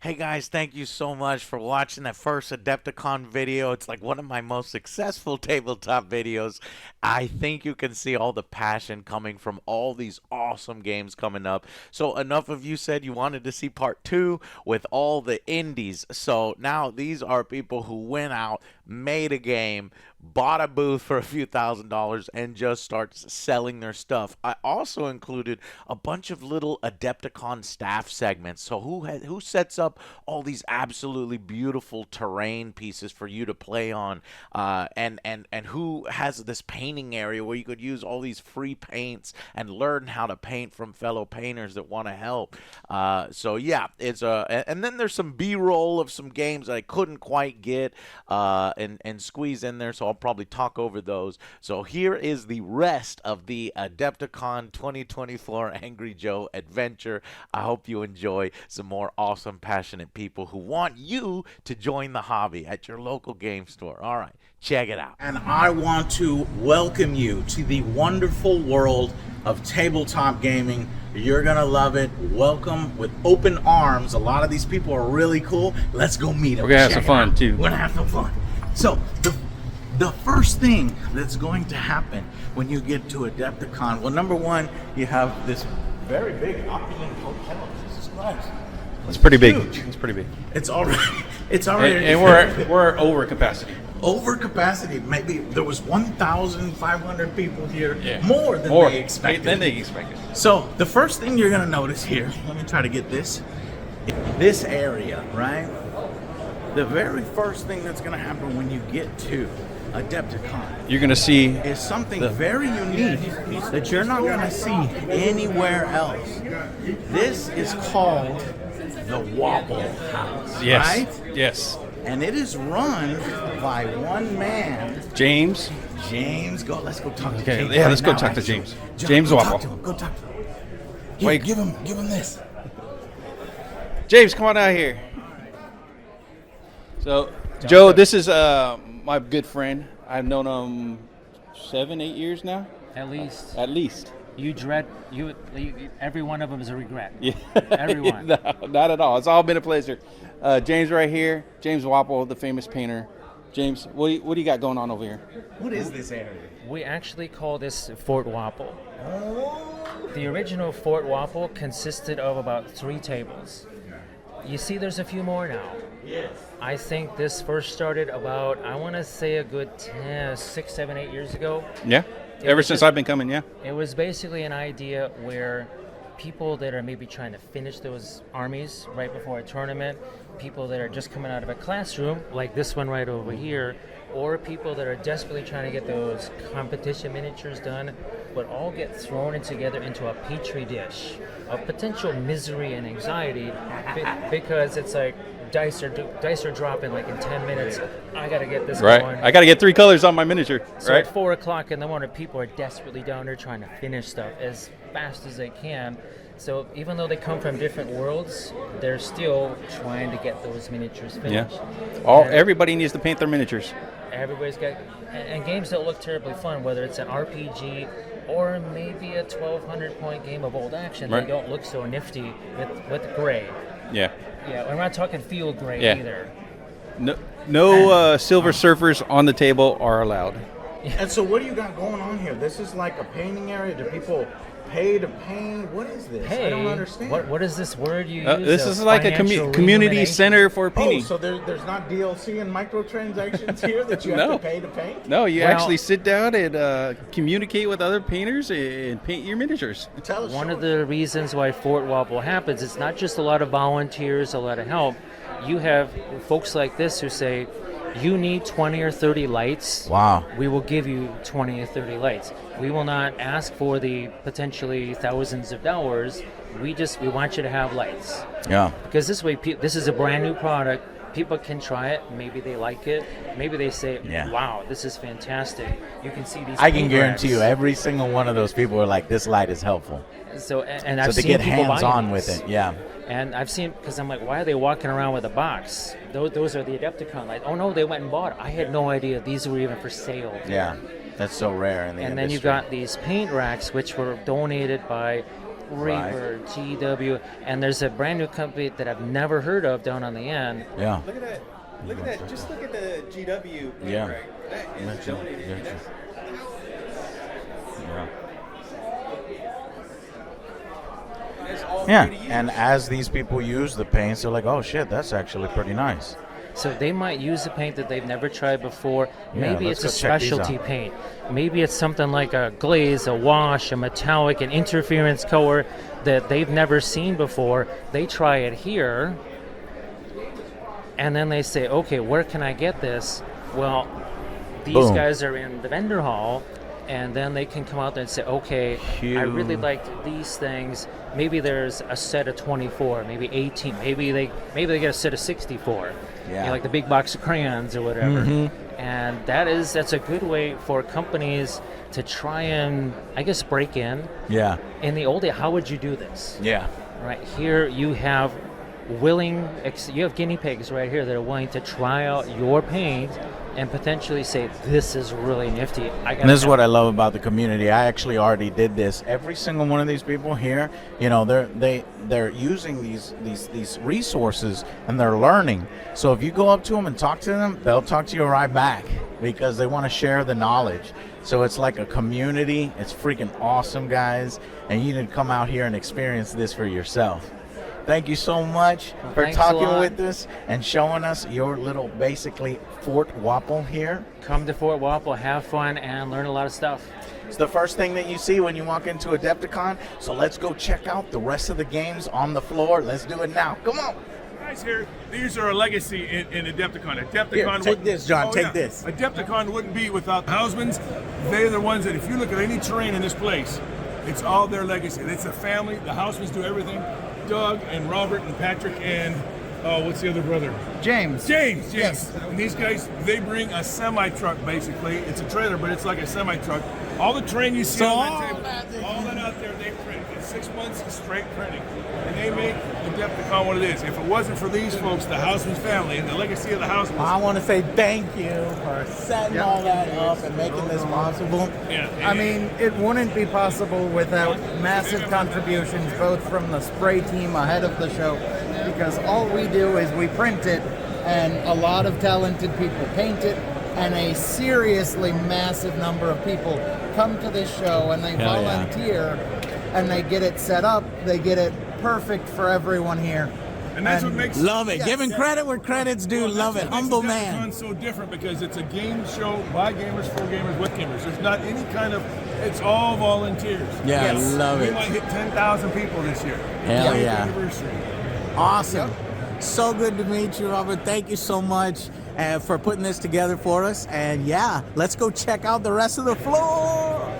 Hey guys, thank you so much for watching that first Adepticon video. It's like one of my most successful tabletop videos. I think you can see all the passion coming from all these awesome games coming up. So enough of you said you wanted to see part 2 with all the indies. So now these are people who went out, made a game, bought a booth for a few $1,000s and just starts selling their stuff. I also included a bunch of little Adepticon staff segments. So who sets up all these absolutely beautiful terrain pieces for you to play on, and who has this painting area where you could use all these free paints and learn how to paint from fellow painters that want to help. So yeah, it's and then there's some B-roll of some games that I couldn't quite get and squeeze in there. So I'll probably talk over those. So here is the rest of the Adepticon 2024 Angry Joe adventure. I hope you enjoy some more awesome, passionate people who want you to join the hobby at your local game store. All right, check it out. And I want to welcome you to the wonderful world of tabletop gaming. You're gonna love it. Welcome with open arms. A lot of these people are really cool. Let's go meet them. We're gonna have some fun too. We're gonna have some fun. So the first thing that's going to happen when you get to Adepticon, well, number one, you have this very big opulent hotel. Jesus Christ. It's pretty big. Huge. It's pretty big. It's already And we're over capacity. over capacity. Maybe there was 1,500 people here, Yeah. more than they expected. Than they expected. So the first thing you're gonna notice here, let me try to get this area, right? The very first thing that's gonna happen when you get to Adepticon You're gonna see is something very unique that you're not gonna see anywhere else. This is called the Wapple House, yes, right? yes. And it is run by one man, James. James. Let's go talk to Okay, James. yeah, right let's go now, talk to actually. James. James go Wapple. Talk to him. Go talk to him. Wait. Give him this. James, come on out here. So, Joe, this is my good friend. I've known him 7-8 years now. At least. At least. You dread, every one of them is a regret. Yeah. Everyone. No, not at all. It's all been a pleasure. James right here. James Wapple, the famous painter. James, what do you got going on over here? What is this area? We actually call this Fort Wapple. The original Fort Wapple consisted of about 3 tables. You see there's a few more now. Yes. I think this first started about, I want to say a good 6, 7, 8 years ago. Yeah. Ever since I've been coming, yeah. It was basically an idea where people that are maybe trying to finish those armies right before a tournament, people that are just coming out of a classroom, like this one right over here, or people that are desperately trying to get those competition miniatures done, but all get thrown in together into a petri dish of potential misery and anxiety because it's like dice are dropping like in 10 minutes. I got to get this Right. going. I got to get 3 colors on my miniature. So right. at 4 o'clock in the morning, people are desperately down there trying to finish stuff as fast as they can. So even though they come from different worlds, they're still trying to get those miniatures finished. Yeah. And Everybody needs to paint their miniatures. everybody's got, and games that look terribly fun, whether it's an RPG or maybe a 1,200 point game of old action, Right. they don't look so nifty with gray. Yeah. Yeah, we're not talking field gray Yeah. either. No silver surfers on the table are allowed. And so what do you got going on here? This is like a painting area? Do people pay to paint? What is this? Hey, I don't understand. What is this word you use? This is like a Financial community remuneration? center for painting. Oh, so there's not DLC and microtransactions here that you have No. to pay to paint? No, you Well- actually sit down and communicate with other painters and paint your miniatures. Tell us. One of the reasons why Fort Wapple happens, it's not just a lot of volunteers, a lot of help. You have folks like this who say, you need 20 or 30 lights. Wow. We will give you 20 or 30 lights. We will not ask for the potentially thousands of dollars. We want you to have lights. Yeah. Because this way, this is a brand new product. People can try it. Maybe they like it. Maybe they say, Yeah. wow, this is fantastic. You can see these I can paint guarantee you racks. every single one of those people are like, this light is helpful. So, and So I've to seen get people hands buying on with these. it, yeah. And I've seen, because I'm like, why are they walking around with a box? Those are the Adepticon lights. Oh no, they went and bought it. I had no idea these were even for sale. Yeah. That's so rare in the And then you industry. got these paint racks, which were donated by Reaper, GW, and there's a brand new company that I've never heard of down on the end. Yeah. Look at that. Look at that. Just look at the GW. Yeah. Right? That is donated. That's all Yeah, free to use. and as these people use the paints, they're like, oh shit, that's actually pretty nice. So they might use a paint that they've never tried before. Yeah, Maybe let's it's a go check these specialty out. paint. Maybe it's something like a glaze, a wash, a metallic, an interference color that they've never seen before. They try it here, and then they say, okay, where can I get this? Well, these Boom. guys are in the vendor hall, and then they can come out there and say, okay, I really like these things. Maybe there's a set of 24, maybe 18, maybe they get a set of 64. Yeah. You know, like the big box of crayons or whatever. Mm-hmm. And that's a good way for companies to try and, I guess, break in. Yeah. In the old day, how would you do this? Yeah. Right here, you have guinea pigs right here that are willing to try out your paint and potentially say, this is really nifty. And this is what I love about the community. I actually already did this. Every single one of these people here, you know, they're using these resources and they're learning. So if you go up to them and talk to them, they'll talk to you right back because they want to share the knowledge. So it's like a community. It's freaking awesome, guys. And you need to come out here and experience this for yourself. Thank you so much for Thanks a talking lot. with us and showing us your little, basically, Fort Wapple here. Come to Fort Wapple, have fun, and learn a lot of stuff. It's the first thing that you see when you walk into Adepticon. So let's go check out the rest of the games on the floor. Let's do it now. Come on. Guys here, these are a legacy in Adepticon. Adepticon. Here, take this, John, take this. Adepticon wouldn't be without the Housmans. They're the ones that, if you look at any terrain in this place, it's all their legacy. It's a family. The Housmans do everything. Doug and Robert and Patrick and what's the other brother? James. Yes. And these guys, they bring a semi-truck basically. It's a trailer, but it's like a semi-truck. All the terrain you see on that table, all that out there, they print. It's 6 months of straight printing. And they make Adepticon what it is. If it wasn't for these folks, the Housmans family and the legacy of the Housmans. I want to say thank you for setting all that up and making this possible. Yeah. I mean, it wouldn't be possible without massive contributions, both from the spray team ahead of the show, because all we do is we print it, and a lot of talented people paint it, and a seriously massive number of people come to this show and they volunteer, and they get it set up, they get it perfect for everyone here. And that's what makes Love it. Giving credit where credit's due. Well, Love it. that's what Humble makes man. Adepticon so different because it's a game show by gamers, for gamers, with gamers. There's not any kind of, it's all volunteers. Yeah, Yes. love We it. might hit 10,000 people this year. Hell 20th yeah. Anniversary. Awesome. So good to meet you, Robert. Thank you so much for putting this together for us. And yeah, let's go check out the rest of the floor.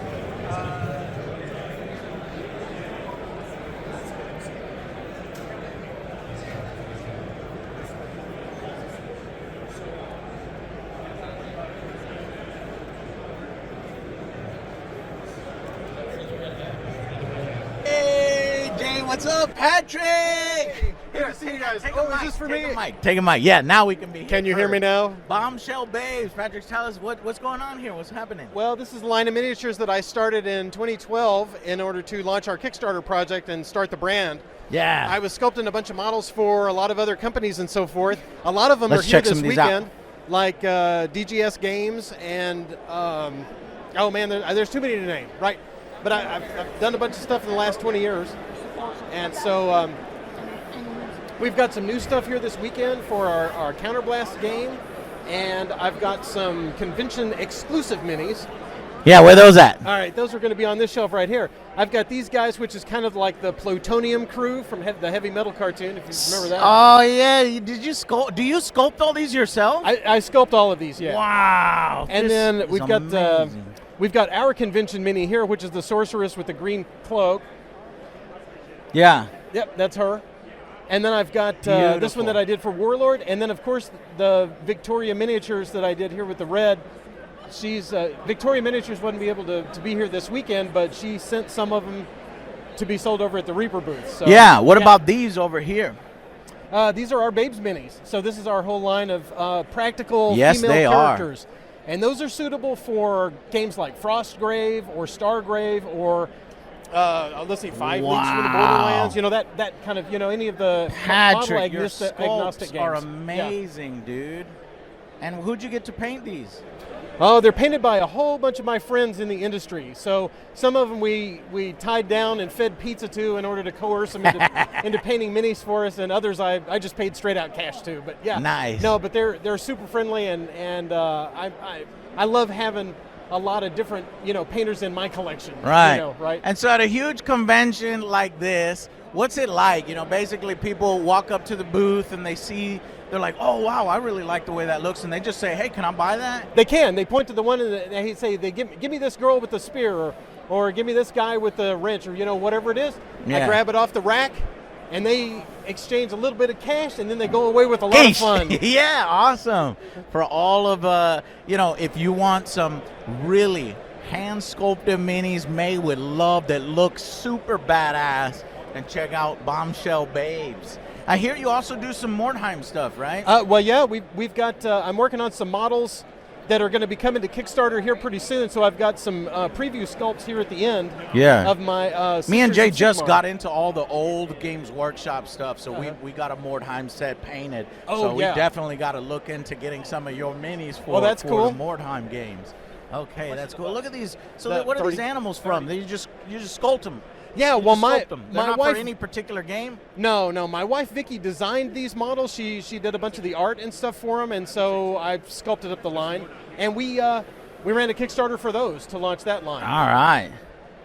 Hey, Jay, what's up? Patrick! Good to see you guys. Take Oh, a is mic, this for take me? a mic. Take a mic. Yeah, now we can be Can you hear me heard. now? Bombshell Babes. Patrick, tell us what's going on here. What's happening? Well, this is the line of miniatures that I started in 2012 in order to launch our Kickstarter project and start the brand. Yeah. I was sculpting a bunch of models for a lot of other companies and so forth. A lot of them Let's are here check some this of these out. weekend, like DGS Games and, oh man, there's too many to name, right? But I've done a bunch of stuff in the last 20 years. And so we've got some new stuff here this weekend for our Counterblast game. And I've got some convention exclusive minis. Yeah, where those at? All right, those are going to be on this shelf right here. I've got these guys, which is kind of like the Plutonium crew from the Heavy Metal cartoon, if you remember that. Oh yeah, did you sculpt? Do you sculpt all these yourself? I sculpt all of these, yeah. Wow. And this then is we've amazing. got our convention mini here, which is the sorceress with the green cloak. Yeah. Yep, that's her. And then I've got this Beautiful. one that I did for Warlord, and then of course the Victoria miniatures that I did here with the red. She's Victoria Miniatures wouldn't be able to be here this weekend, but she sent some of them to be sold over at the Reaper booth. So, Yeah. What about these over here? these are our Babes minis. So this is our whole line of practical Yes, female they are. characters. And those are suitable for games like Frostgrave or Stargrave or Let's see, 5 Wow. Leagues from the Borderlands. You know, that kind of, you know, any of the model Patrick, your agnostic sculpts games. are Yeah. amazing, dude. And who'd you get to paint these? Oh, they're painted by a whole bunch of my friends in the industry. So some of them we tied down and fed pizza to in order to coerce them into painting minis for us, and others I just paid straight out cash to. But yeah, Nice. No, but they're super friendly, and I love having a lot of different, you know, painters in my collection. Right. You know, right. And so at a huge convention like this, what's it like? You know, basically people walk up to the booth and they're like, oh, wow, I really like the way that looks. And they just say, hey, can I buy that? They can. They point to the one and they say, give me this girl with the spear, or give me this guy with the wrench, or, you know, whatever it is. Yeah. I grab it off the rack, and they exchange a little bit of cash, and then they go away with a lot of fun. Yeah, awesome. For all of, you know, if you want some really hand-sculpted minis made with love that look super badass, then check out Bombshell Babes. I hear you also do some Mordheim stuff, right? Well, yeah, we've got, I'm working on some models that are going to be coming to Kickstarter here pretty soon, so I've got some preview sculpts here at the end of my Me and Sisters Jay of just Sigmar. got into all the old Games Workshop stuff, so we got a Mordheim set painted. So we yeah. definitely got to look into getting some of your minis for, Well, that's for cool. the Mordheim games. Okay, that's cool. Look at these. So The what are these 30 animals from? You just sculpt them. Yeah, You well, just my sculpt them. They're my not wife. for any particular game. No, my wife Vicky designed these models. She did a bunch of the art and stuff for them, and so I've sculpted up the line. And we ran a Kickstarter for those to launch that line. All right.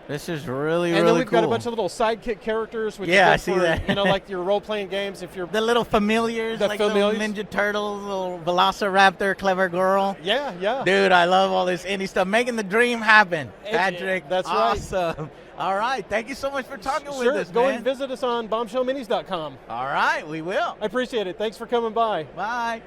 This is really, And really then we've cool. got a bunch of little sidekick characters, which Yeah, are I good see for, that. you know, like your role-playing games. If you're The little familiars, The like familiars. little Ninja Turtles, little Velociraptor, Clever Girl. yeah. Dude, I love all this indie stuff. Making the dream happen. Patrick, that's right. awesome. All right. Thank you so much for talking Sure, with us, go man. and visit us on bombshellminis.com. All right, we will. I appreciate it. Thanks for coming by. Bye.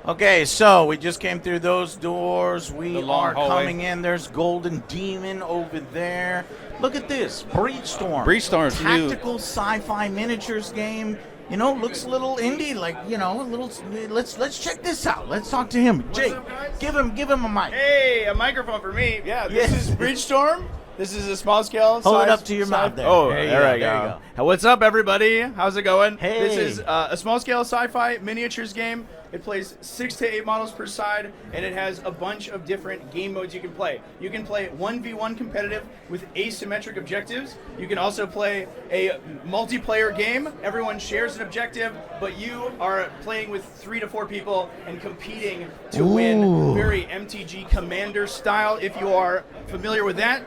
Okay, so we just came through those doors. We The long are hallway. coming in. There's Golden Demon over there. Look at this. Breachstorm. Breachstorm's new. Tactical sci-fi miniatures game. You know, looks a little indie, like, you know, a little. Let's check this out. Let's talk to him. Jake, give him a mic. Hey, a microphone for me. Yeah, this Yes. is Breachstorm. This is a small scale. Hold it size- up to your mouth there. Oh, There you there go, I there you go. What's up, everybody? How's it going? Hey. This is a small scale sci-fi miniatures game. It plays 6 to 8 models per side, and it has a bunch of different game modes you can play. You can play 1v1 competitive with asymmetric objectives. You can also play a multiplayer game. Everyone shares an objective, but you are playing with 3 to 4 people and competing to win. Very MTG Commander style, if you are familiar with that.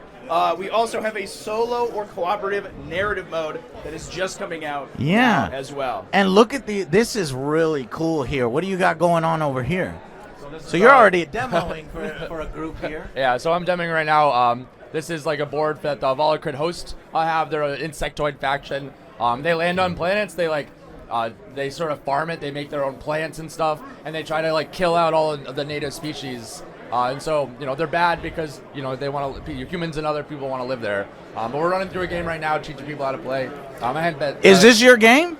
We also have a solo or cooperative narrative mode that is just coming out Yeah. now as well. And look at this is really cool here. What do you got going on over here? So you're already demoing for a group here. Yeah, so I'm demoing right now. This is like a board that Volocrit host have. They're an insectoid faction. They land on planets. They sort of farm it. They make their own plants and stuff, and they try to like kill out all of the native species. And so, you know, they're bad because, you know, they want to, humans and other people want to live there. But we're running through a game right now, teaching people how to play. Is this your game?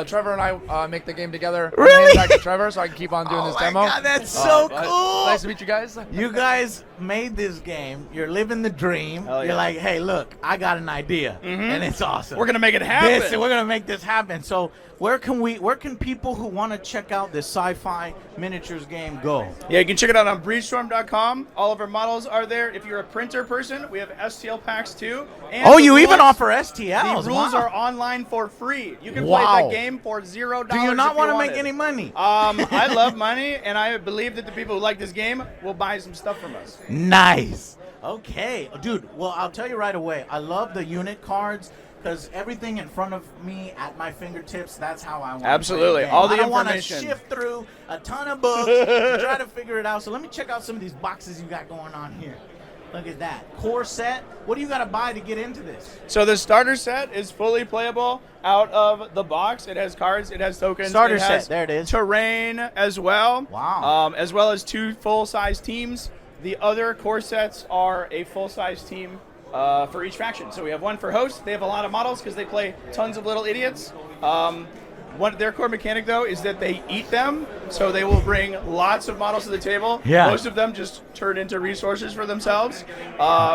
Trevor and I make the game together. Really? I'm handing back to Trevor so I can keep on doing Oh this my demo. God, that's so but cool. Nice to meet you guys. You guys made this game. You're living the dream. Hell yeah. You're like, hey, look, I got an idea, and it's awesome. We're gonna make it happen. We're gonna make this happen. So where can people who want to check out this sci-fi miniatures game go? Yeah, you can check it out on breachstorm.com. All of our models are there. If you're a printer person, we have STL packs too. And Oh, the you even rules- offer STLs. The rules Wow. are online for free. You can Wow. play that game for $0. Do you not want want to make any money? I love money, and I believe that the people who like this game will buy some stuff from us. Nice. Okay, dude. Well, I'll tell you right away. I love the unit cards because everything in front of me at my fingertips. That's how I want. Absolutely. To play the game. All the I don't want to information. shift through a ton of books to try to figure it out. So let me check out some of these boxes you got going on here. Look at that core set. What do you got to buy to get into this? So the starter set is fully playable out of the box. It has cards, it has tokens. Starter it has set, there it is. Terrain as well. Wow. As well as 2 full-size teams. The other core sets are a full-size team for each faction. So we have one for host. They have a lot of models because they play tons of little idiots. Their core mechanic, though, is that they eat them, so they will bring lots of models to the table. Yeah. Most of them just turn into resources for themselves.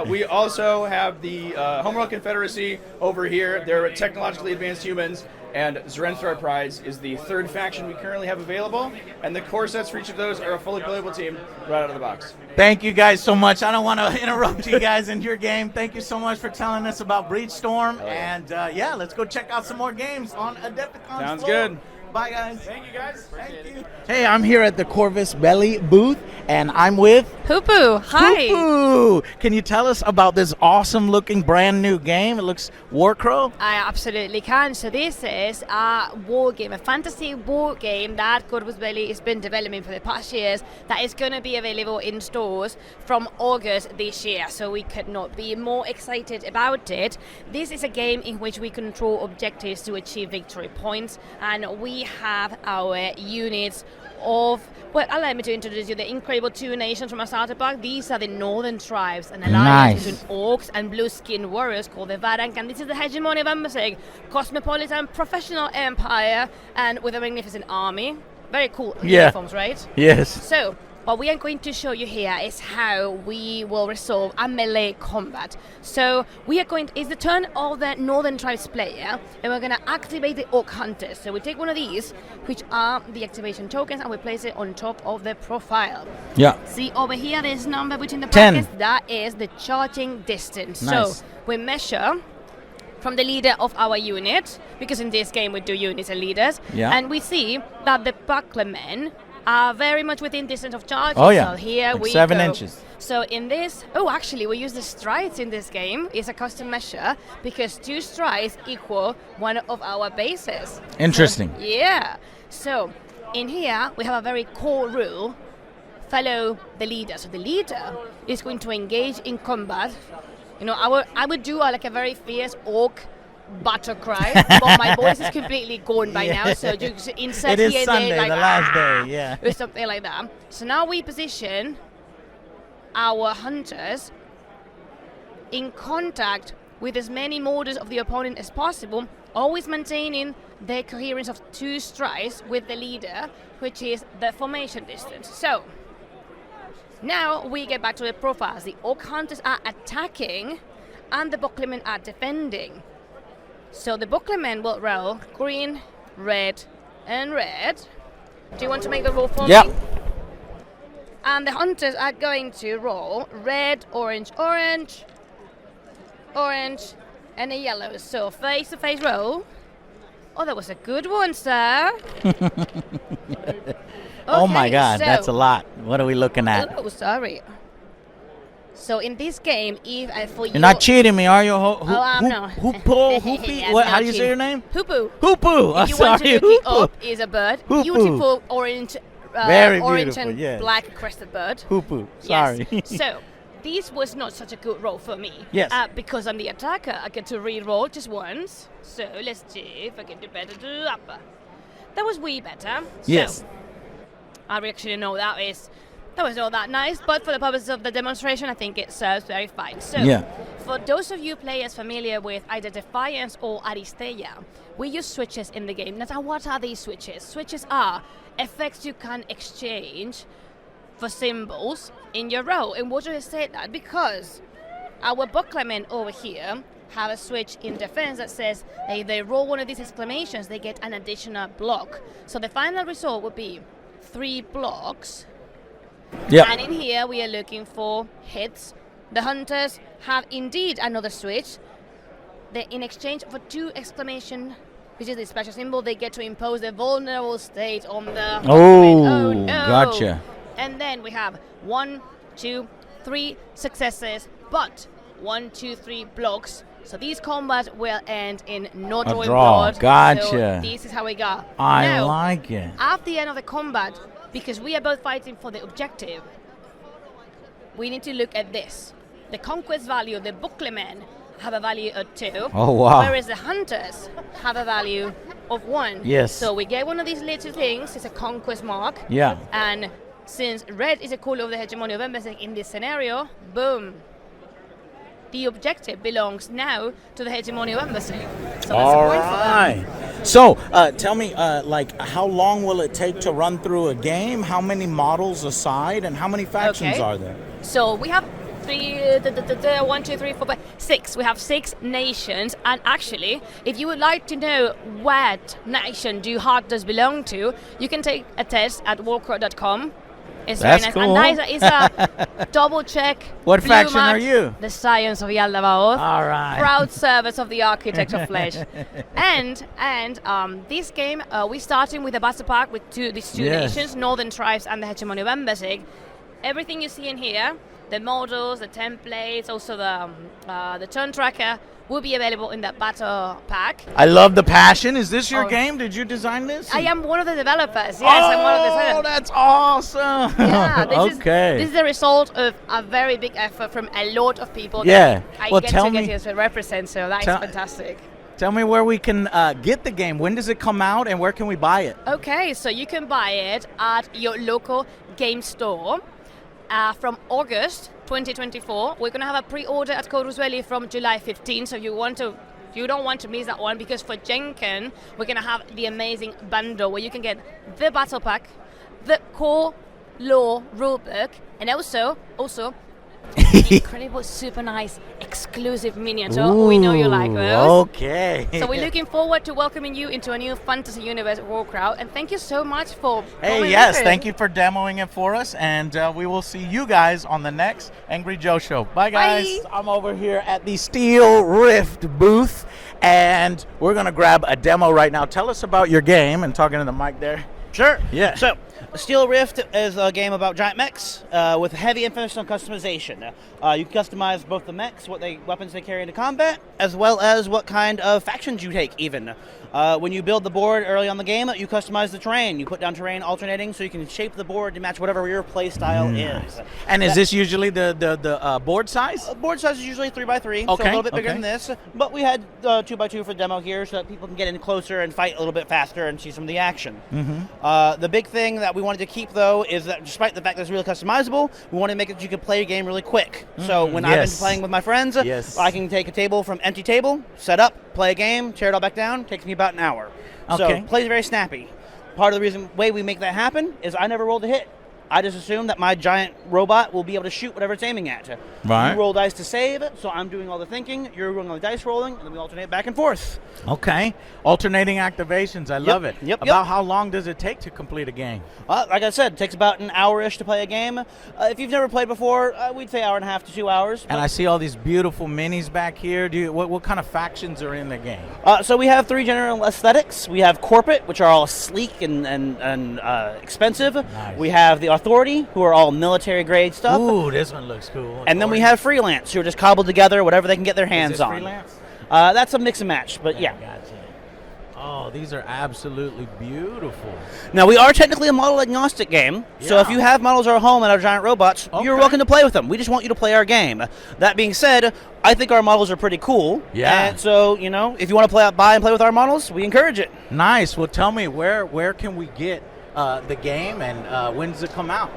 We also have the Homeworld Confederacy over here. They're technologically advanced humans. And Zrenthar Prize is the third faction we currently have available. And the core sets for each of those are a fully playable team right out of the box. Thank you guys so much. I don't want to interrupt you guys in your game. Thank you so much for telling us about Breachstorm. And yeah, let's go check out some more games on Adepticon. Sounds good. Bye, guys. Thank you, guys. Thank you. Hey, I'm here at the Corvus Belly booth, and I'm with Hoopu, hi. Hoopu. Can you tell us about this awesome-looking brand-new game? It looks Warcrow. I absolutely can. So this is a war game, a fantasy war game that Corvus Belli has been developing for the past years that is going to be available in stores from August this year. So we could not be more excited about it. This is a game in which we control objectives to achieve victory points, and we have our units of, well, allow me to introduce you the incredible two nations from our starter pack. These are the northern tribes, an alliance between orcs and blue-skinned warriors called the Varank, and this is the hegemony of Embersig, cosmopolitan professional empire, and with a magnificent army. Very cool uniforms, right? Yes. So, what we are going to show you here is how we will resolve a melee combat. So we are going to, it's the turn of the Northern Tribes player, and we're going to activate the Orc Hunters. So we take one of these, which are the activation tokens, and we place it on top of the profile. Yeah. See over here, this number between the 10. brackets, that is the charging distance. Nice. So we measure from the leader of our unit, because in this game we do units and leaders, and we see that the bucklermen are very much within distance of charge. Oh yeah, so here like we 7 go. inches. So in this, actually we use the strides in this game. It's a custom measure because 2 strides equal one of our bases. Interesting. So, yeah. So in here we have a very core rule: follow the leader. So the leader is going to engage in combat. You know, I would do like a very fierce orc battle cry, but my voice is completely gone by now, so just insert It is here Sunday, like, the last day, yeah. or something like that. So now we position our hunters in contact with as many mortars of the opponent as possible, always maintaining the coherence of 2 strides with the leader, which is the formation distance. So now we get back to the profiles. The Orc Hunters are attacking and the Bucklermen are defending. So the Bucklermen will roll green, red, and red. Do you want to make the roll for me? And the Hunters are going to roll red, orange, orange, orange, and a yellow. So face-to-face roll. Oh, that was a good one, sir. Oh my God, so that's a lot. What are we looking at? Oh, sorry. So in this game, if for You're not cheating me, are you? I'm not. Hoopy? What? How do you say your name? Hoopu. Hoopu. If you want to look it Hoopu. up, is a bird. Hoopu. Beautiful orange, Very orange beautiful, and yes. black crested bird. Hoopu. Sorry. Yes. So this was not such a good roll for me. Yes. Because I'm the attacker, I get to re-roll just once. So let's see if I can do better. That was way better. Yes. So, I actually know that was not that nice, but for the purposes of the demonstration, I think it serves very fine. So, for those of you players familiar with either Defiance or Aristeia, we use switches in the game. Now, what are these switches? Switches are effects you can exchange for symbols in your row. And what do I say that? Because our Bucklermen over here have a switch in defense that says if they roll one of these exclamations, they get an additional block. So the final result would be 3 blocks. Yeah. And in here we are looking for hits. The hunters have indeed another switch. In exchange for 2 exclamation, which is the special symbol, they get to impose a vulnerable state on the Oh, no. gotcha. And then we have 1, 2, 3 successes, but 1, 2, 3 blocks. So these combats will end in no A drawing draw. blood. Gotcha. So this is how we go. I Now, like it. at the end of the combat, because we are both fighting for the objective, we need to look at this. The conquest value, the Bucklermen have a value of 2. Oh, wow. Whereas the hunters have a value of 1. Yes. So we get one of these little things, it's a conquest mark. Yeah. And since red is a color of the hegemony of Embersig in this scenario, boom. The objective belongs now to the hegemony of Embersig. So that's a All point for them. right. So, tell me, like, how long will it take to run through a game? How many models aside, and how many factions Okay. are there? So we have 6. We have 6 nations, and actually, if you would like to know what nation do Hunters belong to, you can take a test at warcraft.com. It's That's very nice. cool. And that is a double check. What blue faction mark, are you? The Scions of Yaldabaoth. All right. Proud servants of the Architect of Flesh. and this game, we're starting with a battle pack with these two Yes. nations, Northern Tribes and the Hegemony of Embersig. Everything you see in here, the models, the templates, also the turn tracker, will be available in that battle pack. I love the passion. Is this your Oh. game? Did you design this? I am one of the developers. Yes, I'm one of the Oh, designers. that's awesome. Yeah, this Okay. is the result of a very big effort from a lot of people. Yeah. That I Well, get tell to me- get to represent. So that is tell- fantastic. Tell me where we can get the game. When does it come out, and where can we buy it? Okay, so you can buy it at your local game store from August 2024. We're gonna have a pre-order at Code Roswelli from July 15. So you don't want to miss that one, because for Gen Con, we're gonna have the amazing bundle where you can get the battle pack, the core lore rulebook, and also incredible, super nice, exclusive miniature. We know you like those. Okay. So we're looking forward to welcoming you into a new fantasy universe, Warcraft, and thank you so much for Hey, coming yes, with thank us. you for demoing it for us, and we will see you guys on the next Angry Joe show. Bye, guys. Bye. I'm over here at the Steel Rift booth, and we're going to grab a demo right now. Tell us about your game, and talking to the mic there. Sure. Yeah. So, Steel Rift is a game about giant mechs with heavy emphasis on customization. You can customize both the mechs, weapons they carry into combat, as well as what kind of factions you take, even. When you build the board early on the game, you customize the terrain. You put down terrain alternating so you can shape the board to match whatever your play style is. And is this usually the board size? Board size is usually 3x3, so a Okay, little bit bigger okay. than this. But we had 2x2 for the demo here so that people can get in closer and fight a little bit faster and see some of the action. The big thing that we wanted to keep, though, is that despite the fact that it's really customizable, we wanted to make it so you could play a game really quick. So when I've been yes. playing with my friends, Yes. I can take a table from empty table, set up, play a game, tear it all back down. Takes me about an hour. Okay. So plays very snappy. Part of the way we make that happen is I never rolled a hit. I just assume that my giant robot will be able to shoot whatever it's aiming at. Right. You roll dice to save, so I'm doing all the thinking, you're rolling all the dice rolling, and then we alternate back and forth. Okay. Alternating activations. I love it. yep. About how long does it take to complete a game? Like I said, it takes about an hour-ish to play a game. If you've never played before, we'd say hour and a half to 2 hours. And I see all these beautiful minis back here. What kind of factions are in the game? So we have 3 general aesthetics. We have corporate, which are all sleek and expensive. Nice. We have the authority, who are all military-grade stuff. Ooh, this one looks cool. And then we have freelance, who are just cobbled together, whatever they can get their hands Is this on. freelance? That's a mix and match, but yeah. Gotcha. Oh, these are absolutely beautiful. Now, we are technically a model-agnostic game, so if you have models at home and are giant robots, you're Okay. welcome to play with them. We just want you to play our game. That being said, I think our models are pretty cool. Yeah. And so, if you want to buy and play with our models, we encourage it. Nice. Well, tell me, where can we get the game, and when does it come out?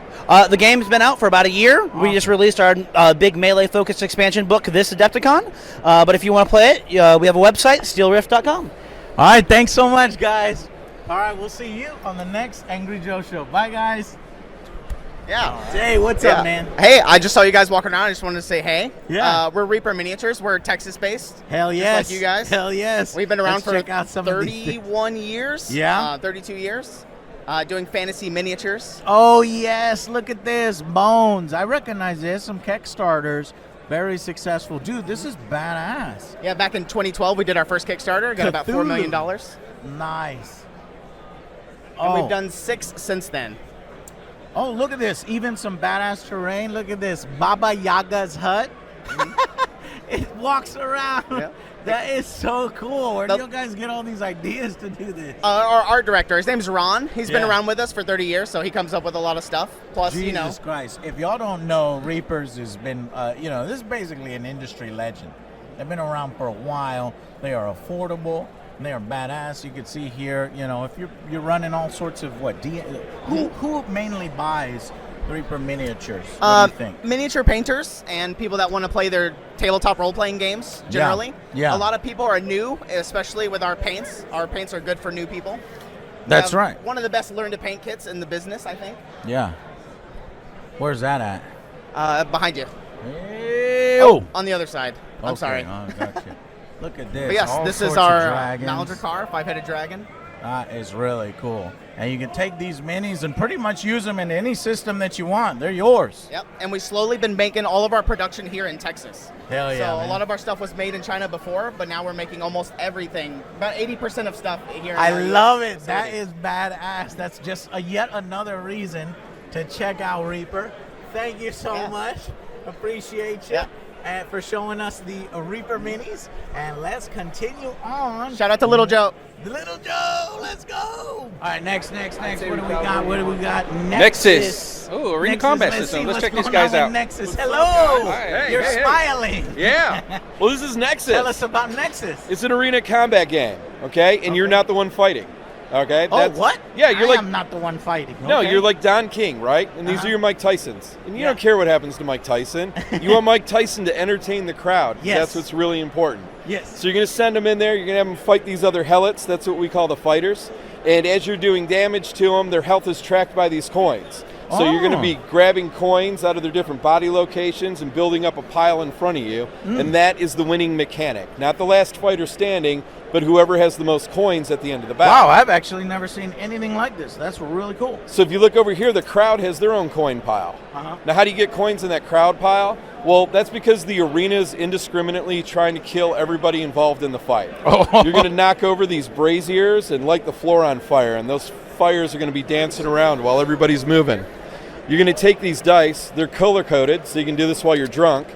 The game's been out for about a year. We just released our big melee-focused expansion book, this Adepticon. But if you want to play it, we have a website, steelrift.com. All right, thanks so much, guys. All right, we'll see you on the next Angry Joe show. Bye, guys. Yeah. Hey, what's up, man? Hey, I just saw you guys walking around. I just wanted to say hey. Yeah. We're Reaper Miniatures. We're Texas-based. Hell just yes. like you guys. Hell yes. We've been around Let's for check out some of these things. 31 years. Yeah. 32 years. Doing fantasy miniatures. Oh, yes. Look at this. Bones. I recognize this. Some Kickstarters. Very successful. Dude, this is badass. Yeah, back in 2012, we did our first Kickstarter. Got about $4 million. Nice. And we've done 6 since then. Oh, look at this. Even some badass terrain. Look at this. Baba Yaga's hut. It walks around. Yeah. That is so cool. Where do you guys get all these ideas to do this? Our art director, his name's Ron. He's been Yeah. around with us for 30 years, so he comes up with a lot of stuff. Plus, Jesus Christ. If y'all don't know, Reapers has been, this is basically an industry legend. They've been around for a while. They are affordable. And they are badass. You can see here, if you're running all sorts of who mainly buys Reaper miniatures? What do you think? Miniature painters and people that want to play their tabletop role-playing games, generally. Yeah. A lot of people are new, especially with our paints. Our paints are good for new people. That's right. One of the best learn-to-paint kits in the business, I think. Yeah. Where's that at? Behind you. Oh! On the other side. I'm sorry. Oh, gotcha. Look at this. But yes, all this is sorts our of dragons. Maldracar, 5-headed dragon. That is really cool. And you can take these minis and pretty much use them in any system that you want. They're yours. Yep, and we've slowly been making all of our production here in Texas. Hell yeah, So man. a lot of our stuff was made in China before, but now we're making almost everything. About 80% of stuff here. in I our love US it. That facility. is badass. That's just yet another reason to check out Reaper. Thank you so much. Appreciate you. And for showing us the Reaper minis. And let's continue on. Shout out to Little Joe. Little Joe, let's go. All right, next. What do we got? What do we got? Nexus. Oh, arena Nexus, combat let's system. see Let's what's check these going guys on out. with Nexus. Hello. Hey, You're hey. smiling. Yeah. Well, this is Nexus. Tell us about Nexus. It's an arena combat game, okay? And you're not the one fighting, okay? Oh, what? Yeah, you're I am not the one fighting. No, okay? you're like Don King, right? And these are your Mike Tysons. And you don't care what happens to Mike Tyson. You want Mike Tyson to entertain the crowd. Yes. That's what's really important. Yes. So you're going to send them in there. You're going to have them fight these other helots. That's what we call the fighters. And as you're doing damage to them, their health is tracked by these coins. So you're going to be grabbing coins out of their different body locations and building up a pile in front of you. And that is the winning mechanic. Not the last fighter standing, but whoever has the most coins at the end of the battle. Wow, I've actually never seen anything like this. That's really cool. So if you look over here, the crowd has their own coin pile. Now, how do you get coins in that crowd pile? Well, that's because the arena is indiscriminately trying to kill everybody involved in the fight. You're going to knock over these braziers and light the floor on fire, and those fires are going to be dancing around while everybody's moving. You're going to take these dice. They're color-coded, so you can do this while you're drunk.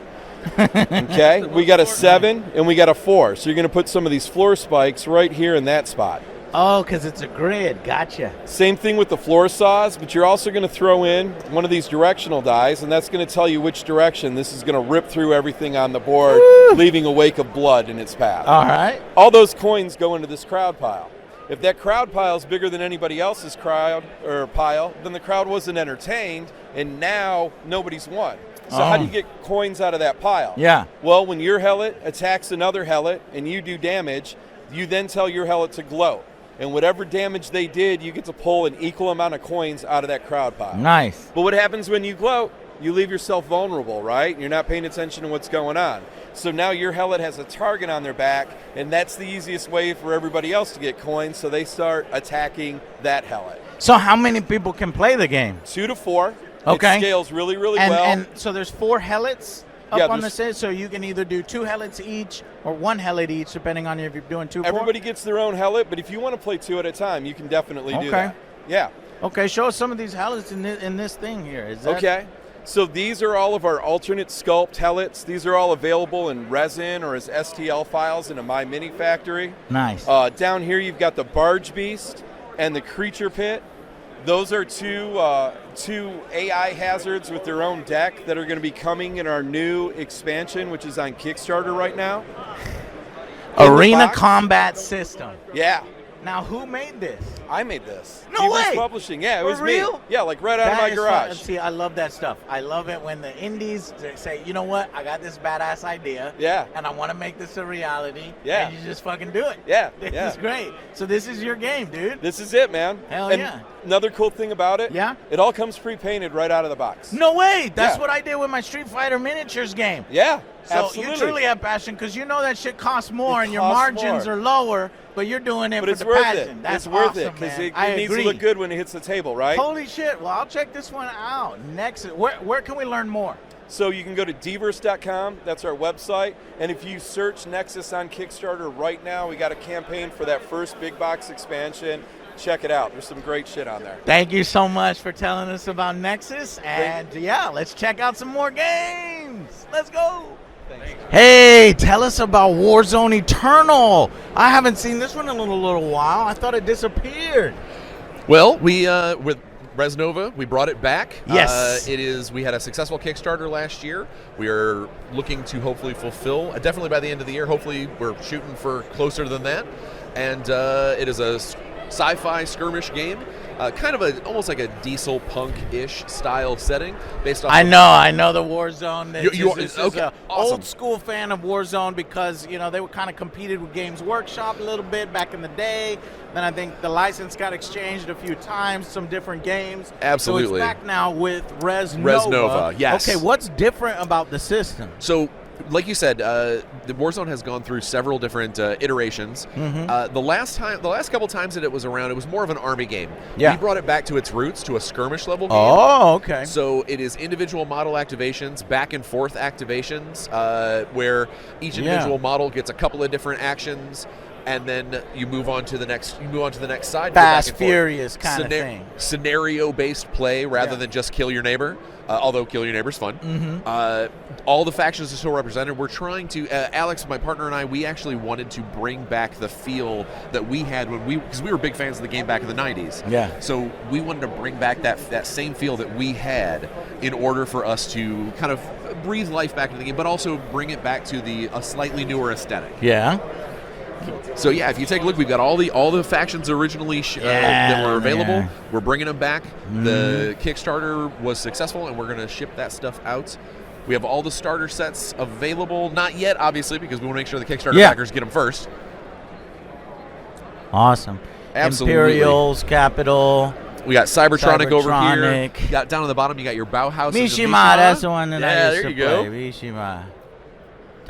Okay? We got a 7 and we got a 4. So you're going to put some of these floor spikes right here in that spot. Oh, because it's a grid. Gotcha. Same thing with the floor saws, but you're also going to throw in one of these directional dies, and that's going to tell you which direction this is going to rip through everything on the board, leaving a wake of blood in its path. All right. All those coins go into this crowd pile. If that crowd pile is bigger than anybody else's crowd or pile, then the crowd wasn't entertained, and now nobody's won. So how do you get coins out of that pile? Yeah. Well, when your helot attacks another helot and you do damage, you then tell your helot to gloat. And whatever damage they did, you get to pull an equal amount of coins out of that crowd pile. Nice. But what happens when you gloat? You leave yourself vulnerable, right? You're not paying attention to what's going on. So now your helot has a target on their back, and that's the easiest way for everybody else to get coins, so they start attacking that helot. So how many people can play the game? 2 to 4. Okay. It scales really, really well. And so there's 4 helots Yeah, up on the there's- set, so you can either do 2 helots each or 1 helot each, depending on if you're doing 2. Everybody gets their own helot, but if you want to play 2 at a time, you can definitely do that. Yeah. Okay, show us some of these helots in this thing here. Is that Okay. So these are all of our alternate sculpt helots. These are all available in resin or as STL files in a My Mini Factory. Nice. Down here you've got the Barge Beast and the Creature Pit. Those are two AI hazards with their own deck that are going to be coming in our new expansion, which is on Kickstarter right now. Arena combat system? Yeah. Now, who made this? I made this. No T-Rex way. Publishing. Yeah, it For was real? me. Yeah, like right out of That my is garage. fun. See, I love that stuff. I love it when the indies say, you know what, I got this badass idea. Yeah. And I want to make this a reality. Yeah. And you just fucking do it. Yeah, This yeah. is great. So this is your game, dude. This is it, man. Hell and yeah. Another cool thing about it, Yeah? it all comes pre-painted right out of the box. No way. That's Yeah. what I did with my Street Fighter miniatures game. Yeah, So absolutely. you truly have passion because you know that shit costs more It and your costs margins more. are lower, but you're doing it But for it's the worth passion. it. That's it's worth awesome, it because man. it I needs agree. to look good when it hits the table, right? Holy shit. Well, I'll check this one out. Nexus. Where can we learn more? So you can go to diverse.com. That's our website. And if you search Nexus on Kickstarter right now, we got a campaign for that first big box expansion. Check it out. There's some great shit on there. Thank you so much for telling us about Nexus. And yeah, let's check out some more games. Let's go. Hey, tell us about Warzone Eternal. I haven't seen this one in a little while. I thought it disappeared. Well, we with Resnova, we brought it back. Yes. We had a successful Kickstarter last year. We are looking to hopefully fulfill, definitely by the end of the year. Hopefully, we're shooting for closer than that. And it is a sci-fi skirmish game. kind of almost like a diesel punk-ish style setting based off. I know the Warzone. This is okay, a old school fan of Warzone because they were kind of competed with Games Workshop a little bit back in the day. Then I think the license got exchanged a few times, some different games. Absolutely. So it's back now with Res Nova, yes. Okay, what's different about the system? So, like you said, the Warzone has gone through several different iterations. Mm-hmm. The last couple times that it was around, it was more of an army game. Yeah. We brought it back to its roots, to a skirmish level game. Oh, okay. So it is individual model activations, back and forth activations, where each individual model gets a couple of different actions. And then you move on to the next. Side. Fast, furious kind of thing. Scenario-based play rather than just kill your neighbor. Although kill your neighbor's fun. Mm-hmm. All the factions are still represented. We're trying to. Alex, my partner, and I, we actually wanted to bring back the feel that we had because we were big fans of the game back in the '90s. Yeah. So we wanted to bring back that same feel that we had in order for us to kind of breathe life back into the game, but also bring it back to a slightly newer aesthetic. Yeah. So yeah, if you take a look, we've got all the factions originally that were available. Yeah. We're bringing them back. Mm-hmm. The Kickstarter was successful, and we're going to ship that stuff out. We have all the starter sets available. Not yet, obviously, because we want to make sure the Kickstarter backers get them first. Awesome. Absolutely. Imperials, Capital. We got Cybertronic over here. Cybertronic. Got down on the bottom. You got your Bauhaus. Mishima, that's the one that I used there to you go. play. Mishima.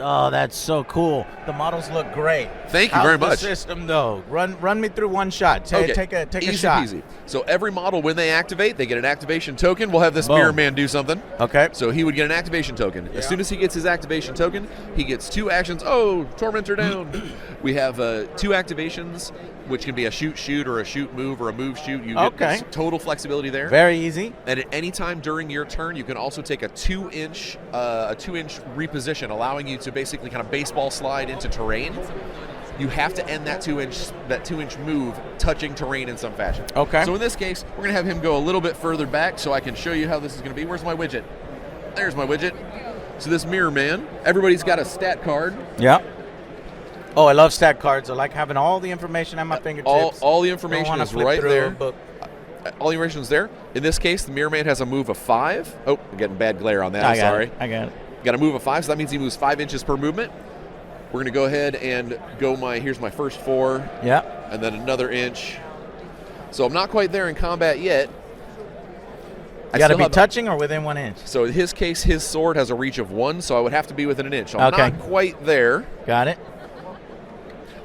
Oh, that's so cool. The models look great. Thank you very much. How's the system, though? Run me through one shot. Take a Easy shot. peasy. So every model, when they activate, they get an activation token. We'll have this Mirror Man do something. Okay. So he would get an activation token. As soon as he gets his activation token, he gets 2 actions. Oh, Tormentor down. We have 2 activations, which can be a shoot or a shoot move or a move shoot. You get this total flexibility there. Very easy. And at any time during your turn, you can also take a 2-inch reposition, allowing you to basically kind of baseball slide into terrain. You have to end that 2-inch move touching terrain in some fashion. Okay. So in this case, we're gonna have him go a little bit further back so I can show you how this is gonna be. Where's my widget? There's my widget. So this Mirror Man, everybody's got a stat card. Yeah. Oh, I love stat cards. I like having all the information at my fingertips. All the information is right there. But all the information is there. In this case, the Mirror Man has a move of 5. Oh, I'm getting bad glare on that. I'm sorry. I got it. Got a move of 5, so that means he moves 5 inches per movement. We're going to go ahead and go here's my first 4. Yeah. And then another inch. So I'm not quite there in combat yet. You got to be touching or within 1 inch? So in his case, his sword has a reach of 1, so I would have to be within an inch. So I'm not quite there. Got it.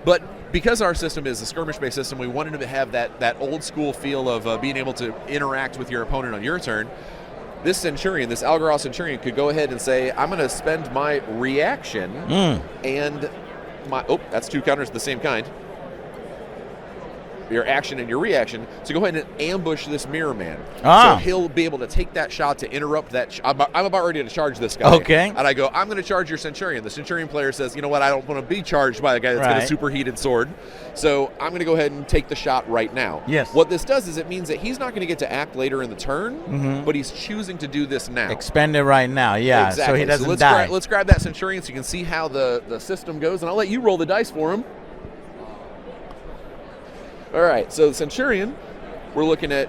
But because our system is a skirmish-based system, we wanted to have that old-school feel of being able to interact with your opponent on your turn. This Centurion, this Algaroth Centurion, could go ahead and say, I'm going to spend my reaction and my... Oh, that's 2 counters of the same kind. Your action and your reaction. So go ahead and ambush this Mirror Man. So he'll be able to take that shot to interrupt that. I'm about ready to charge this guy. Okay. And I go, I'm going to charge your Centurion. The Centurion player says, you know what, I don't want to be charged by a guy that's got a superheated sword. So I'm going to go ahead and take the shot right now. Yes. What this does is it means that he's not going to get to act later in the turn, but he's choosing to do this now. Expend it right now, yeah, exactly. so he doesn't let's die. Let's grab that Centurion so you can see how the system goes, and I'll let you roll the dice for him. All right, so the Centurion, we're looking at,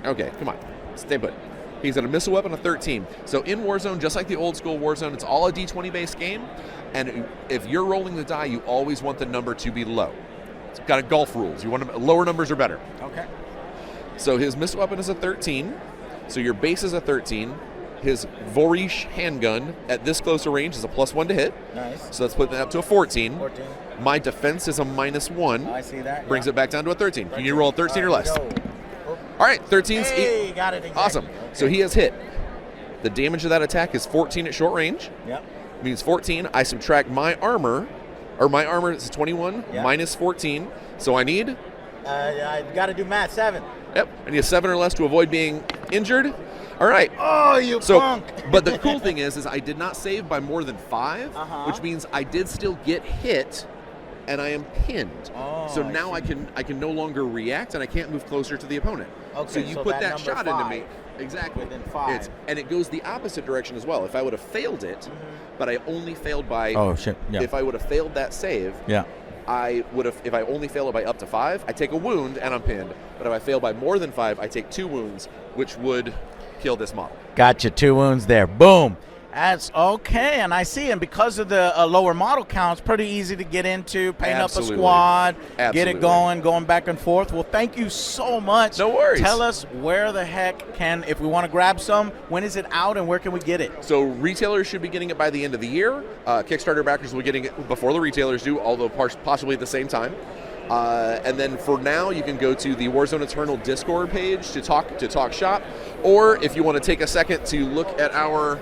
okay, come on, stay put. He's got a missile weapon of 13. So in Warzone, just like the old school Warzone, it's all a D20 based game, and if you're rolling the die, you always want the number to be low. It's got a golf rules. You want lower numbers are better. Okay. So his missile weapon is a 13, so your base is a 13. His Vorish handgun at this close a range is a +1 to hit. Nice. So let's put that up to a 14. 14. My defense is a -1. I see that. Brings it back down to a 13. Can you roll a 13 or less? Go. All right, 13's Hey, got it exactly. awesome. Okay. So he has hit. The damage of that attack is 14 at short range. Yep. Means 14. I subtract my armor, or my armor is 21 Yep. minus 14. So I need. I got to do math. 7. Yep. I need a 7 or less to avoid being injured. All right. Oh, you punk. But the cool thing is I did not save by more than 5, which means I did still get hit, and I am pinned. Oh, so now I can no longer react, and I can't move closer to the opponent. Okay, so you so put that that shot number into me. 5. Exactly. Within 5. And it goes the opposite direction as well. If I would have failed it, but I only failed by. Oh, shit. Yeah. If I would have failed that save, yeah, if I only fail it by up to 5, I take a wound and I'm pinned. But if I fail by more than 5, I take 2 wounds, which would kill this model. Gotcha, 2 wounds there. Boom. That's okay, and I see. And because of the lower model count, it's pretty easy to get into, paint Absolutely. up a squad, Absolutely. get it going back and forth. Well, thank you so much. No worries. Tell us where the heck if we want to grab some, when is it out and where can we get it? So retailers should be getting it by the end of the year. Kickstarter backers will be getting it before the retailers do, although possibly at the same time. And then for now, you can go to the Warzone Eternal Discord page to talk shop, or if you want to take a second to look at our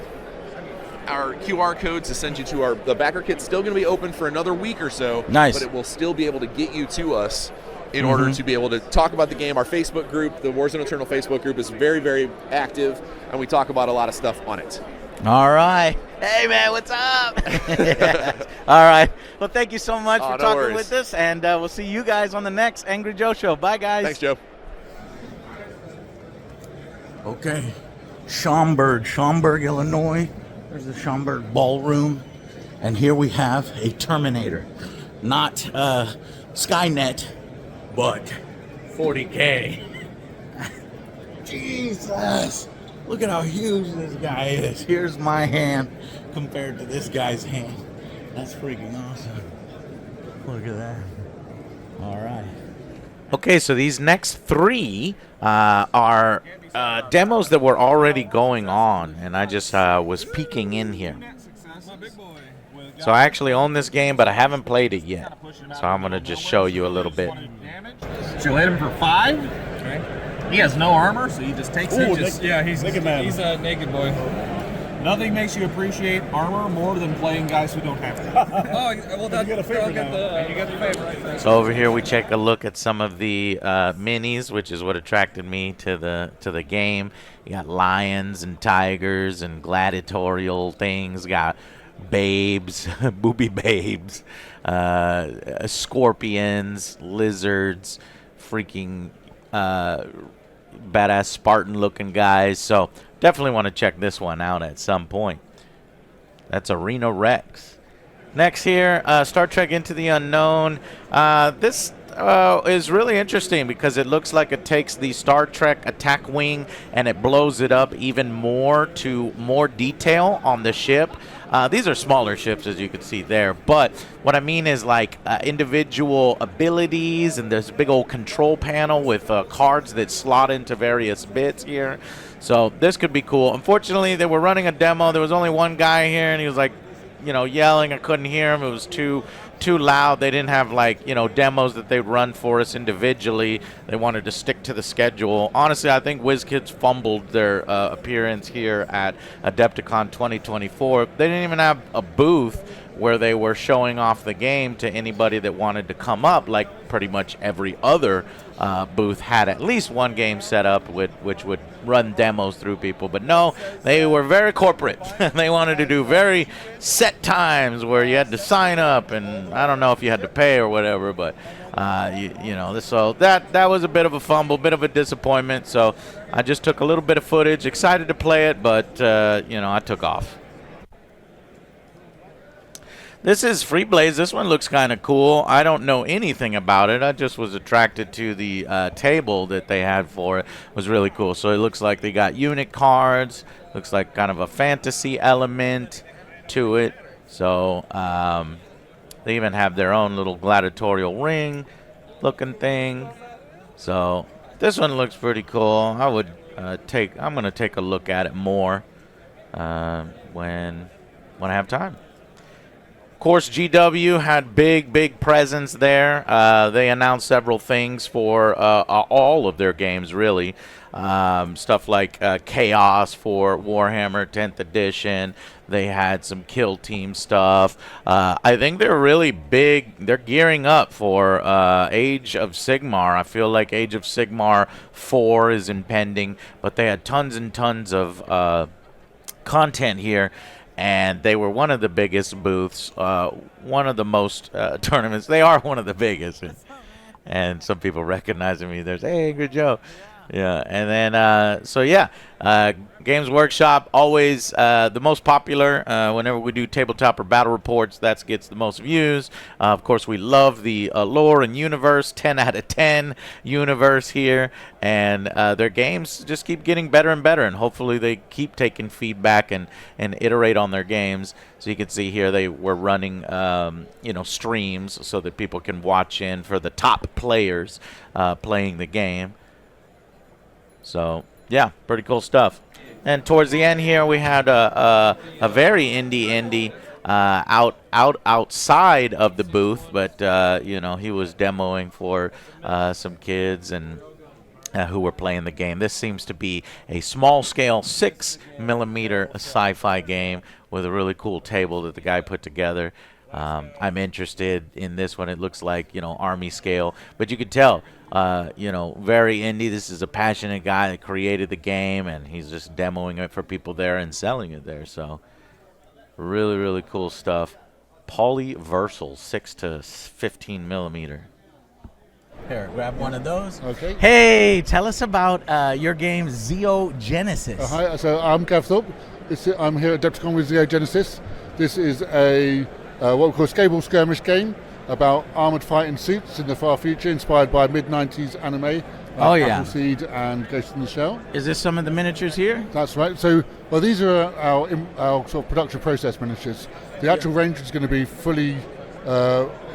QR code to send you to the backer kit's still going to be open for another week or so. Nice. But it will still be able to get you to us in order to be able to talk about the game. Our Facebook group, the Warzone Eternal Facebook group, is very, very active, and we talk about a lot of stuff on it. All right. Hey, man, what's up? All right. Well, thank you so much for no talking worries. with us, and we'll see you guys on the next Angry Joe Show. Bye, guys. Thanks, Joe. Okay. Schaumburg, Illinois. There's the Schaumburg Ballroom. And here we have a Terminator. Not Skynet, but 40K. Jesus. Look at how huge this guy is. Here's my hand compared to this guy's hand. That's freaking awesome. Look at that. All right. Okay, so these next 3 are demos that were already going on, and I just was peeking in here. So I actually own this game, but I haven't played it yet. So I'm going to just show you a little bit. So you hit him for 5? He has no armor, so he just takes it. He's a naked boy. Nothing makes you appreciate armor more than playing guys who don't have it. You get a favor now. You get the favor, right? So over here we take a look at some of the minis, which is what attracted me to the game. You got lions and tigers and gladiatorial things. Got babes, booby babes, scorpions, lizards, freaking badass Spartan-looking guys. So definitely want to check this one out at some point. That's Arena Rex. Next here, Star Trek Into the Unknown. This is really interesting because it looks like it takes the Star Trek attack wing and it blows it up even more to more detail on the ship. These are smaller ships, as you can see there, but what I mean is like individual abilities, and there's a big old control panel with cards that slot into various bits here. So this could be cool. Unfortunately, they were running a demo. There was only one guy here, and he was like, yelling. I couldn't hear him. It was too loud. They didn't have demos that they'd run for us individually. They wanted to stick to the schedule. Honestly, I think WizKids fumbled their appearance here at Adepticon 2024. They didn't even have a booth where they were showing off the game to anybody that wanted to come up, like pretty much every other booth had at least one game set up which would run demos through people. But no, they were very corporate. They wanted to do very set times where you had to sign up, and I don't know if you had to pay or whatever, but so that was a bit of a fumble, bit of a disappointment. So I just took a little bit of footage, excited to play it, but I took off. This is Free Blaze. This one looks kind of cool. I don't know anything about it. I just was attracted to the table that they had for it. It was really cool. So it looks like they got unit cards. Looks like kind of a fantasy element to it. So they even have their own little gladiatorial ring looking thing. So this one looks pretty cool. I would I'm going to take a look at it more when I have time. Of course, GW had big presence there. They announced several things for all of their games, really. Stuff like Chaos for Warhammer 10th Edition. They had some Kill Team stuff. I think they're really big. They're gearing up for Age of Sigmar. I feel like Age of Sigmar 4 is impending, but they had tons and tons of content here. And they were one of the biggest booths, one of the most tournaments. They are one of the biggest. And some people recognizing me. There's, hey, Angry Joe. Yeah, and then Games Workshop always the most popular. Whenever we do tabletop or battle reports, that gets the most views. Of course, we love the lore and universe. 10 out of 10 universe here, and their games just keep getting better and better. And hopefully, they keep taking feedback and iterate on their games. So you can see here they were running streams so that people can watch in for the top players playing the game. So yeah, pretty cool stuff. And towards the end here, we had a very indie outside of the booth, but he was demoing for some kids and who were playing the game. This seems to be a small-scale 6mm sci-fi game with a really cool table that the guy put together. I'm interested in this one. It looks like, army scale, but you could tell, very indie. This is a passionate guy that created the game, and he's just demoing it for people there and selling it there. So really, really cool stuff. Polyversal 6 to 15mm. Here, grab one of those. Okay. Hey, tell us about your game Xeogenesis. Hi, so I'm Gav Thorpe. I'm here at Adepticon with Xeogenesis. This is a what we call a skateball skirmish game about armoured fighting suits in the far future, inspired by mid-90s anime. Appleseed and Ghost in the Shell. Is this some of the miniatures here? That's right. So, these are our sort of production process miniatures. The actual range is going to be fully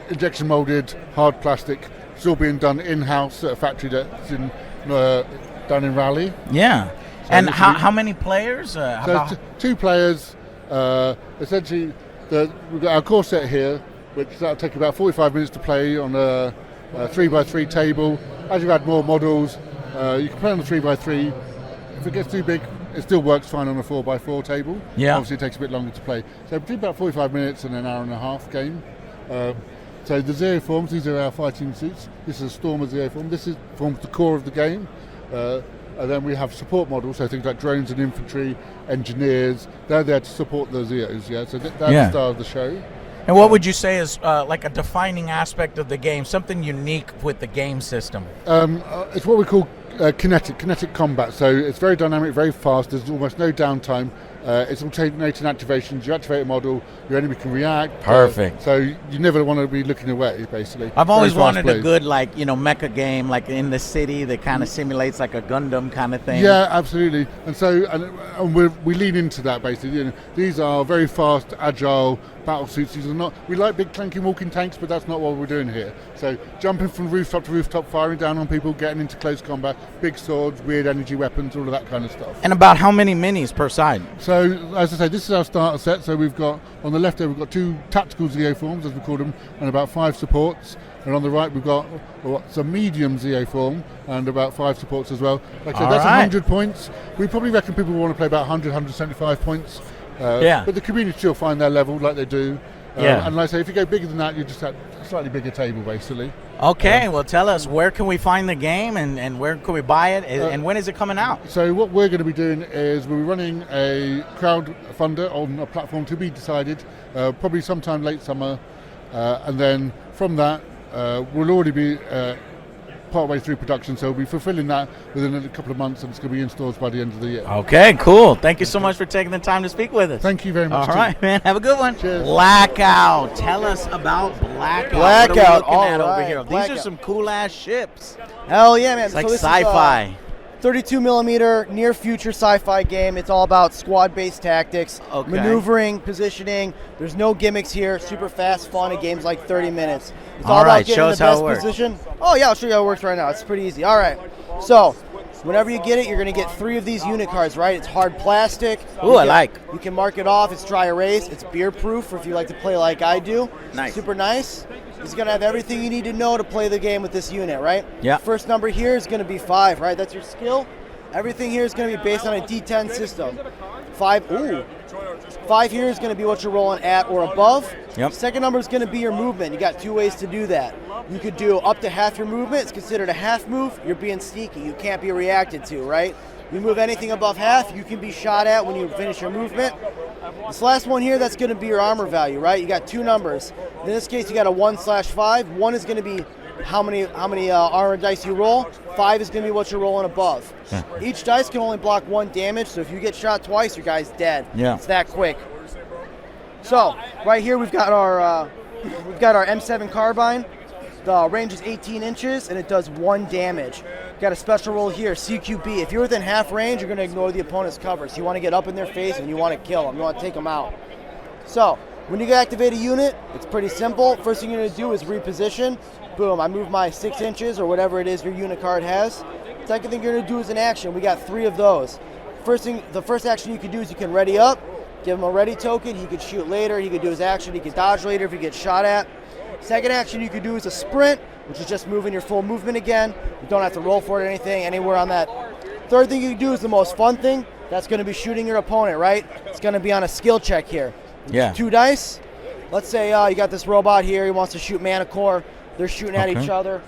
injection molded, hard plastic. It's all being done in-house at a factory that's down in Raleigh. Yeah. So and how many players? So 2 players. Essentially, we've got our core set here, which that'll take about 45 minutes to play on a 3x3 table. As you add more models, you can play on the 3x3. If it gets too big, it still works fine on a 4x4 table. Yeah. Obviously, it takes a bit longer to play. So between about 45 minutes and an hour and a half game. So the Zeoforms, these are our fighting suits. This is a Stormor Zeoform. This forms the core of the game. And then we have support models, so things like drones and infantry, engineers. They're there to support the Zeos, yeah? So that's the star of the show. And what would you say is like a defining aspect of the game, something unique with the game system? It's what we call kinetic combat. So it's very dynamic, very fast. There's almost no downtime. It's alternating activations. You activate a model, your enemy can react. Perfect. So you never want to be looking away, basically. I've always wanted a good, mecha game, like in the city that kind of simulates like a Gundam kind of thing. Yeah, absolutely. And so we lean into that, basically. These are very fast, agile battle suits. These are not. We like big clunky walking tanks, but that's not what we're doing here. So jumping from rooftop to rooftop, firing down on people, getting into close combat, big swords, weird energy weapons, all of that kind of stuff. And about how many minis per side? So, as I say, this is our starter set. So we've got, on the left there, we've got 2 tactical Zeoforms, as we call them, and about 5 supports. And on the right, we've got some medium Zeoform and about 5 supports as well. Like I said, that's 100 points. We probably reckon people will want to play about 100, 175 points. But the community will find their level like they do. And like I say, if you go bigger than that, you just have a slightly bigger table, basically. Okay, well, tell us, where can we find the game and where can we buy it and when is it coming out? So what we're going to be doing is we'll be running a crowdfunder on a platform to be decided, probably sometime late summer. And then from that, we'll already be partway through production, so we'll be fulfilling that within a couple of months, and it's going to be in stores by the end of the year. Okay, cool. Thank you so much for taking the time to speak with us. Thank you very much. All right, man. Have a good one. Cheers. Blackout. Tell us about Blackout. Blackout. What are we looking at all over right, here? Blackout. These are some cool-ass ships. Hell yeah, man. It's like this sci-fi. Is 32mm near future sci-fi game. It's all about squad-based tactics, maneuvering, positioning. There's no gimmicks here. Super fast, fun. A game's like 30 minutes. It's all about getting the best position. Oh yeah, I'll show you how it works right now. It's pretty easy. All right. So whenever you get it, you're going to get 3 of these unit cards, right? It's hard plastic. Ooh, I like. You can mark it off. It's dry erase. It's beer proof if you like to play like I do. Nice. Super nice. It's going to have everything you need to know to play the game with this unit, right? Yeah. First number here is going to be 5, right? That's your skill. Everything here is going to be based on a D10 system. 5 here is going to be what you're rolling at or above. Yep. Second number is going to be your movement. You got 2 ways to do that. You could do up to half your movement. It's considered a half move. You're being sneaky. You can't be reacted to, right? You move anything above half, you can be shot at when you finish your movement. This last one here, that's going to be your armor value, right? You got 2 numbers. In this case, you got a 1/5. 1 is going to be how many armor dice you roll. 5 is going to be what you're rolling above. Yeah. Each dice can only block 1 damage, so if you get shot twice, your guy's dead. Yeah. It's that quick. So right here we've got our M7 carbine. The range is 18 inches and it does 1 damage. Got a special roll here, CQB. If you're within half range, you're going to ignore the opponent's cover. So you want to get up in their face and you want to kill them. You want to take them out. So when you activate a unit, it's pretty simple. First thing you're going to do is reposition. Boom, I move my 6 inches or whatever it is your unit card has. Second thing you're going to do is an action. We got 3 of those. The first action you can do is you can ready up. Give him a ready token. He could shoot later. He could do his action. He could dodge later if he gets shot at. Second action you could do is a sprint, which is just moving your full movement again. You don't have to roll for it or anything anywhere on that. Third thing you can do is the most fun thing. That's going to be shooting your opponent, right? It's going to be on a skill check here. Yeah. 2 dice. Let's say you got this robot here. He wants to shoot Manicore. They're shooting at each other.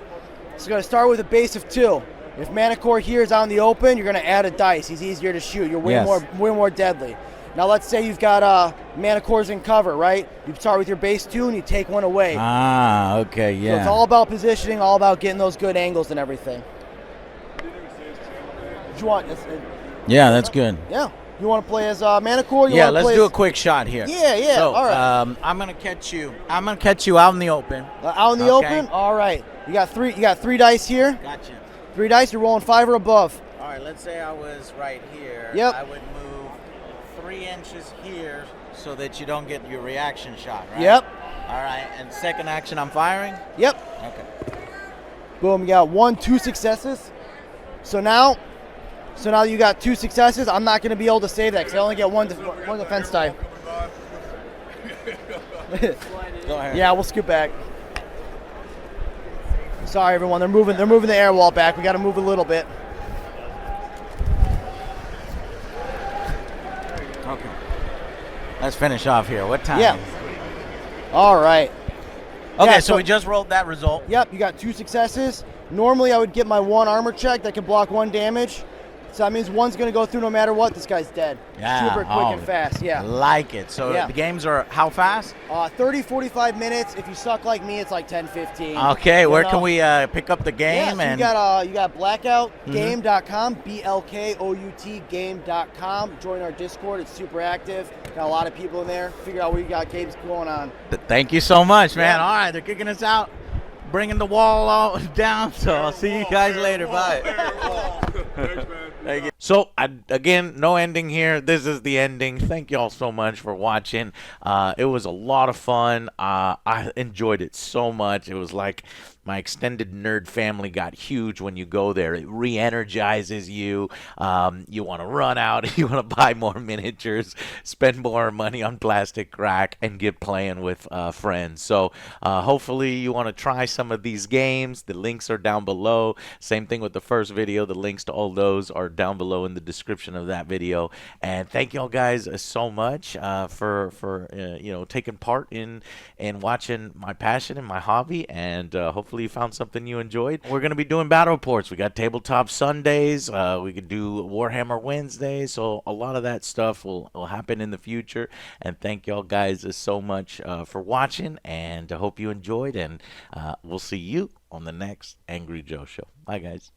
It's going to start with a base of 2. If Manicore here is out in the open, you're going to add a dice. He's easier to shoot. You're way more deadly. Now let's say you've got Manicores in cover, right? You start with your base 2 and you take 1 away. Ah, okay, yeah. So it's all about positioning, all about getting those good angles and everything. Do you want? Yeah, that's good. Yeah. You want to play as Manicore? Yeah, let's do a quick shot here. Yeah. So, all right. I'm gonna catch you out in the open. Out in the open. All right. You got 3. You got 3 dice here. Gotcha. 3 dice. You're rolling 5 or above. All right. Let's say I was right here. Yep. I would move 3 inches here so that you don't get your reaction shot, right? Yep. All right. And second action, I'm firing. Yep. Okay. Boom. You got 1, 2 successes. So now you got 2 successes. I'm not going to be able to save that because I only get one defense die. Go ahead. Yeah, we'll scoot back. Sorry, everyone. They're moving the air wall back. We got to move a little bit. Okay. Let's finish off here. What time? Yeah. All right. Okay, Yeah, so we just rolled that result. Yep, you got 2 successes. Normally, I would get my 1 armor check that can block 1 damage. So that means 1's going to go through no matter what. This guy's dead. Yeah. Super quick and fast. Yeah. Like it. So Yeah. the games are how fast? 30, 45 minutes. If you suck like me, it's like 10, 15. Okay, You where know? can we pick up the game? Yeah, so you got blackoutgame.com, BLKOUT game.com. Join our Discord. It's super active. Got a lot of people in there. Figure out where you got games going on. Thank you so much, man. Yeah. All right, they're kicking us out, bringing the wall all down. So I'll see you guys later. Bye. Thank you. So, again, no ending here. This is the ending. Thank you all so much for watching. It was a lot of fun. I enjoyed it so much. It was like my extended nerd family got huge when you go there. It re-energizes you. You want to run out. You want to buy more miniatures, spend more money on plastic crack, and get playing with friends. So hopefully you want to try some of these games. The links are down below. Same thing with the first video. The links to all those are down below in the description of that video. And thank y'all guys so much for taking part in watching my passion and my hobby. And hopefully you found something you enjoyed. We're going to be doing battle reports. We got tabletop Sundays. We could do Warhammer Wednesdays. So a lot of that stuff will happen in the future. And thank y'all guys so much for watching. And I hope you enjoyed. And we'll see you on the next Angry Joe show. Bye, guys.